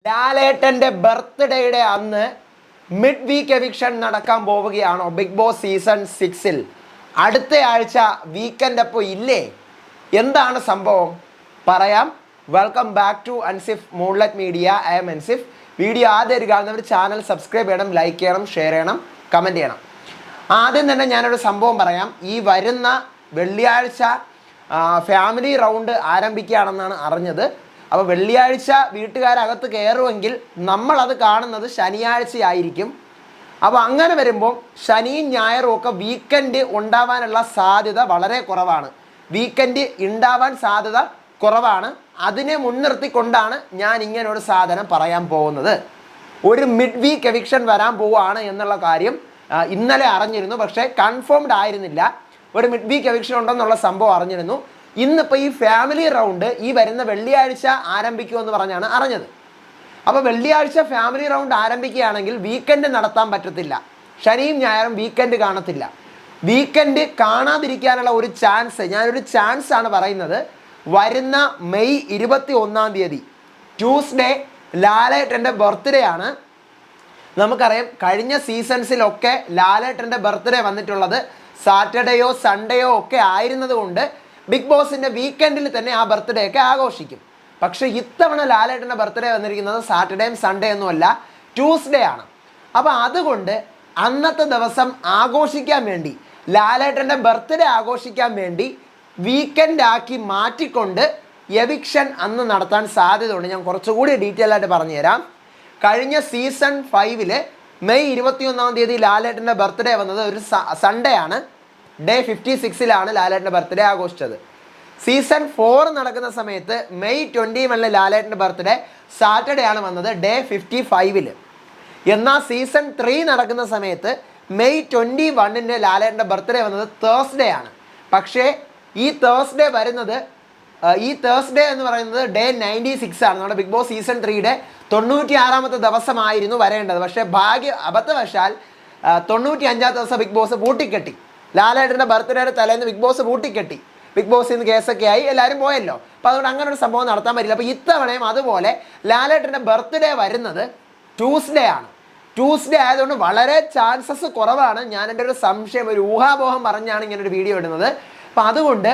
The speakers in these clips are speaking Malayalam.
ലാലേട്ടൻ്റെ ബർത്ത്ഡേയുടെ അന്ന് മിഡ് വീക്ക് എവിക്ഷൻ നടക്കാൻ പോവുകയാണോ ബിഗ് ബോസ് സീസൺ 6-ൽ? അടുത്ത ആഴ്ച വീക്കെൻഡ് അപ്പോൾ ഇല്ലേ? എന്താണ് സംഭവം പറയാം. Welcome back to Ansif moonlight media. I'm Ansif. Video ആദ്യം കാണുന്നവർ ചാനൽ സബ്സ്ക്രൈബ് ചെയ്യണം, ലൈക്ക് ചെയ്യണം, ഷെയർ ചെയ്യണം, കമൻറ്റ് ചെയ്യണം. ആദ്യം തന്നെ ഞാനൊരു സംഭവം പറയാം. ഈ വരുന്ന വെള്ളിയാഴ്ച ഫാമിലി റൗണ്ട് ആരംഭിക്കുകയാണെന്നാണ് അറിഞ്ഞത്. അപ്പോൾ വെള്ളിയാഴ്ച വീട്ടുകാരകത്ത് കയറുമെങ്കിൽ നമ്മളത് കാണുന്നത് ശനിയാഴ്ചയായിരിക്കും. അപ്പോൾ അങ്ങനെ വരുമ്പോൾ ശനിയും ഞായറും ഒക്കെ വീക്കെൻഡ് ഉണ്ടാവാനുള്ള സാധ്യത വളരെ കുറവാണ്. വീക്കെൻഡ് ഉണ്ടാവാൻ സാധ്യത കുറവാണ്. അതിനെ മുൻനിർത്തിക്കൊണ്ടാണ് ഞാൻ ഇങ്ങനൊരു സാധനം പറയാൻ പോകുന്നത്. ഒരു മിഡ് വീക്ക് എവിക്ഷൻ വരാൻ പോവുകയാണ് എന്നുള്ള കാര്യം ഇന്നലെ അറിഞ്ഞിരുന്നു, പക്ഷേ കൺഫേംഡ് ആയിരുന്നില്ല. ഒരു മിഡ് വീക്ക് എവിക്ഷൻ ഉണ്ടെന്നുള്ള സംഭവം അറിഞ്ഞിരുന്നു. ഇന്നിപ്പോൾ ഈ ഫാമിലി റൗണ്ട് ഈ വരുന്ന വെള്ളിയാഴ്ച ആരംഭിക്കുമെന്ന് പറഞ്ഞാണ് അറിഞ്ഞത്. അപ്പോൾ വെള്ളിയാഴ്ച ഫാമിലി റൗണ്ട് ആരംഭിക്കുകയാണെങ്കിൽ വീക്കെൻഡ് നടത്താൻ പറ്റത്തില്ല. ശനിയും ഞായറും വീക്കെൻഡ് കാണത്തില്ല. വീക്കെൻഡ് കാണാതിരിക്കാനുള്ള ഒരു ചാൻസ്, ഞാനൊരു ചാൻസ് ആണ് പറയുന്നത്. വരുന്ന മെയ് 21-ാം തീയതി ട്യൂസ്ഡേ ലാലേട്ടൻ്റെ ബർത്ത്ഡേ ആണ്. നമുക്കറിയാം കഴിഞ്ഞ സീസൺസിലൊക്കെ ലാലേട്ടൻ്റെ ബർത്ത്ഡേ വന്നിട്ടുള്ളത് സാറ്റർഡേയോ സൺഡേയോ ഒക്കെ ആയിരുന്നത് കൊണ്ട് ബിഗ് ബോസിൻ്റെ വീക്കെൻഡിൽ തന്നെ ആ ബർത്ത്ഡേ ഒക്കെ ആഘോഷിക്കും. പക്ഷേ ഇത്തവണ ലാലേട്ടൻ്റെ ബർത്ത്ഡേ വന്നിരിക്കുന്നത് സാറ്റർഡേയും സൺഡേ ഒന്നുമല്ല, ട്യൂസ്ഡേ ആണ്. അപ്പോൾ അതുകൊണ്ട് അന്നത്തെ ദിവസം ആഘോഷിക്കാൻ വേണ്ടി, ലാലേട്ടൻ്റെ ബർത്ത്ഡേ ആഘോഷിക്കാൻ വേണ്ടി വീക്കെൻഡ് ആക്കി മാറ്റിക്കൊണ്ട് എവിക്ഷൻ അന്ന് നടത്താൻ സാധ്യതയുണ്ട്. ഞാൻ കുറച്ചുകൂടി ഡീറ്റെയിൽ ആയിട്ട് പറഞ്ഞുതരാം. കഴിഞ്ഞ സീസൺ 5-ൽ മെയ് 21-ാം തീയതി ലാലേട്ടൻ്റെ ബർത്ത്ഡേ വന്നത് ഒരു സൺഡേ ആണ്. ഡേ 56-ലാണ് ലാലേട്ടൻ്റെ ബർത്ത്ഡേ ആഘോഷിച്ചത്. സീസൺ 4 നടക്കുന്ന സമയത്ത് മെയ് 21-ന് ലാലേട്ടൻ്റെ ബർത്ത്ഡേ സാറ്റർഡേ ആണ് വന്നത്, ഡേ 55-ൽ. എന്നാൽ സീസൺ 3 നടക്കുന്ന സമയത്ത് മെയ് 21-ന് ലാലേട്ടൻ്റെ ബർത്ത്ഡേ വന്നത് തേഴ്സ്ഡേ ആണ്. പക്ഷേ ഈ തേഴ്സ്ഡേ എന്ന് പറയുന്നത് ഡേ 96 ആണ്. നമ്മുടെ ബിഗ് ബോസ് സീസൺ 3-യുടെ 96-ാമത്തെ ദിവസമായിരുന്നു വരേണ്ടത്. പക്ഷേ അബദ്ധവശാൽ 95-ാം ദിവസം ബിഗ് ബോസ് പൂട്ടിക്കെട്ടി. ലാലേട്ടൻ്റെ ബർത്ത്ഡേയുടെ തലേന്ന് ബിഗ് ബോസ് പൂട്ടിക്കെട്ടി. ബിഗ് ബോസിൽ നിന്ന് കേസൊക്കെ ആയി, എല്ലാവരും പോയല്ലോ. അപ്പോൾ അതുകൊണ്ട് അങ്ങനെ ഒരു സംഭവം നടത്താൻ പറ്റില്ല. അപ്പോൾ ഇത്തവണയും അതുപോലെ ലാലേട്ടൻ്റെ ബർത്ത്ഡേ വരുന്നത് ട്യൂസ്ഡേ ആണ്. ട്യൂസ്ഡേ ആയതുകൊണ്ട് വളരെ ചാൻസസ് കുറവാണ്. ഞാൻ എൻ്റെ ഒരു സംശയം, ഒരു ഊഹാപോഹം പറഞ്ഞാണ് ഇങ്ങനൊരു വീഡിയോ ഇടുന്നത്. അപ്പോൾ അതുകൊണ്ട്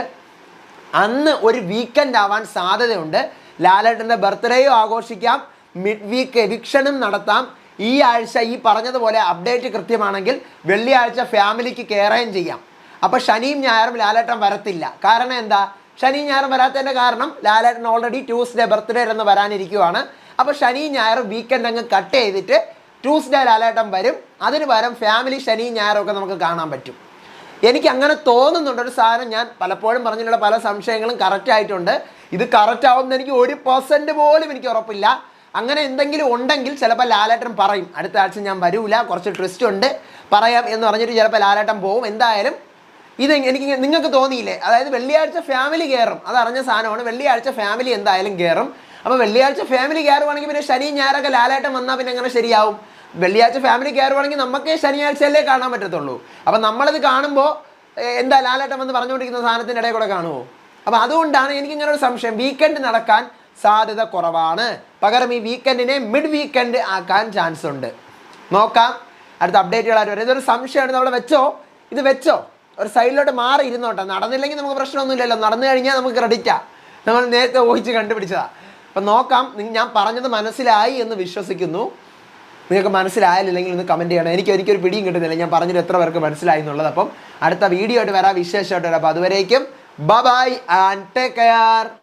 അന്ന് ഒരു വീക്കെൻഡ് ആവാൻ സാധ്യതയുണ്ട്. ലാലേട്ടൻ്റെ ബർത്ത്ഡേയും ആഘോഷിക്കാം, മിഡ് വീക്ക് എവിക്ഷനും നടത്താം. ഈ ആഴ്ച ഈ പറഞ്ഞതുപോലെ അപ്ഡേറ്റ് കൃത്യമാണെങ്കിൽ വെള്ളിയാഴ്ച ഫാമിലിക്ക് കയറുകയും ചെയ്യാം. അപ്പോൾ ശനിയും ഞായറും ലാലേട്ടൻ വരത്തില്ല. കാരണം എന്താ? ശനിയും ഞായറും വരാത്തതിൻ്റെ കാരണം ലാലേട്ടൻ ഓൾറെഡി ട്യൂസ്ഡേ ബർത്ത്ഡേ എന്ന് വരാനിരിക്കുവാണ്. അപ്പോൾ ശനിയും ഞായറും വീക്കെൻഡ് അങ്ങ് കട്ട് ചെയ്തിട്ട് ട്യൂസ്ഡേ ലാലേട്ടൻ വരും. അതിന് പകരം ഫാമിലി ശനിയും ഞായറും ഒക്കെ നമുക്ക് കാണാൻ പറ്റും. എനിക്ക് അങ്ങനെ തോന്നുന്നുണ്ട്. ഒരു സാധനം ഞാൻ പലപ്പോഴും പറഞ്ഞിട്ടുള്ള പല സംശയങ്ങളും കറക്റ്റ് ആയിട്ടുണ്ട്. ഇത് കറക്റ്റ് ആവുമെന്ന് എനിക്ക് 1% പോലും എനിക്ക് ഉറപ്പില്ല. അങ്ങനെ എന്തെങ്കിലും ഉണ്ടെങ്കിൽ ചിലപ്പോൾ ലാലേട്ടൻ പറയും അടുത്ത ആഴ്ച ഞാൻ വരൂല, കുറച്ച് ട്വിസ്റ്റ് ഉണ്ട് പറയാം എന്ന് പറഞ്ഞിട്ട് ചിലപ്പോൾ ലാലേട്ടൻ പോവും. എന്തായാലും ഇത് നിങ്ങൾക്ക് തോന്നിയില്ലേ? അതായത് വെള്ളിയാഴ്ച ഫാമിലി കയറും, അതറിഞ്ഞ സാധനമാണ്. വെള്ളിയാഴ്ച ഫാമിലി എന്തായാലും കയറും. അപ്പോൾ വെള്ളിയാഴ്ച ഫാമിലി കയറുവാണെങ്കിൽ പിന്നെ ശനിയും ഞായറൊക്കെ ലാലേട്ടൻ വന്നാൽ പിന്നെ എങ്ങനെ ശരിയാവും? വെള്ളിയാഴ്ച ഫാമിലി കയറുവാണെങ്കിൽ നമുക്ക് ശനിയാഴ്ചയല്ലേ കാണാൻ പറ്റത്തുള്ളൂ. അപ്പം നമ്മളിത് കാണുമ്പോൾ എന്താ ലാലേട്ടൻ വന്ന് പറഞ്ഞുകൊണ്ടിരിക്കുന്ന സാധനത്തിൻ്റെ ഇടയിൽ കൂടെ കാണുമോ? അപ്പോൾ അതുകൊണ്ടാണ് എനിക്കിങ്ങനെ ഒരു സംശയം. വീക്കെൻഡ് നടക്കാൻ സാധ്യത കുറവാണ്. പകരം ഈ വീക്കെൻഡിനെ മിഡ് വീക്കെൻഡ് ആക്കാൻ ചാൻസ് ഉണ്ട്. നോക്കാം, അടുത്ത അപ്ഡേറ്റുകളായിട്ട് വരും. ഇതൊരു സംശയമാണ്. നമ്മൾ ഇത് വെച്ചോ, ഒരു സൈഡിലോട്ട് മാറി ഇരുന്നോട്ടെ. നടന്നില്ലെങ്കിൽ നമുക്ക് പ്രശ്നമൊന്നുമില്ലല്ലോ. നടന്നു കഴിഞ്ഞാൽ നമുക്ക് ക്രെഡിറ്റാണ്. നമ്മൾ നേരത്തെ ഊഹിച്ച് കണ്ടുപിടിച്ചതാണ്. അപ്പം നോക്കാം. ഞാൻ പറഞ്ഞത് മനസ്സിലായി എന്ന് വിശ്വസിക്കുന്നു. നിങ്ങൾക്ക് മനസ്സിലായില്ലെങ്കിൽ ഒന്ന് കമൻറ്റ് ചെയ്യണം. എനിക്കൊരു പിടിയും കിട്ടുന്നില്ല ഞാൻ പറഞ്ഞിട്ട് എത്ര പേർക്ക് മനസ്സിലായി എന്നുള്ളത്. അപ്പം അടുത്ത വീഡിയോ ആയിട്ട് വരാം, വിശേഷമായിട്ട് വരാം. അപ്പോൾ അതുവരേക്കും ബൈ ആൻഡ് ടേക്ക് കെയർ.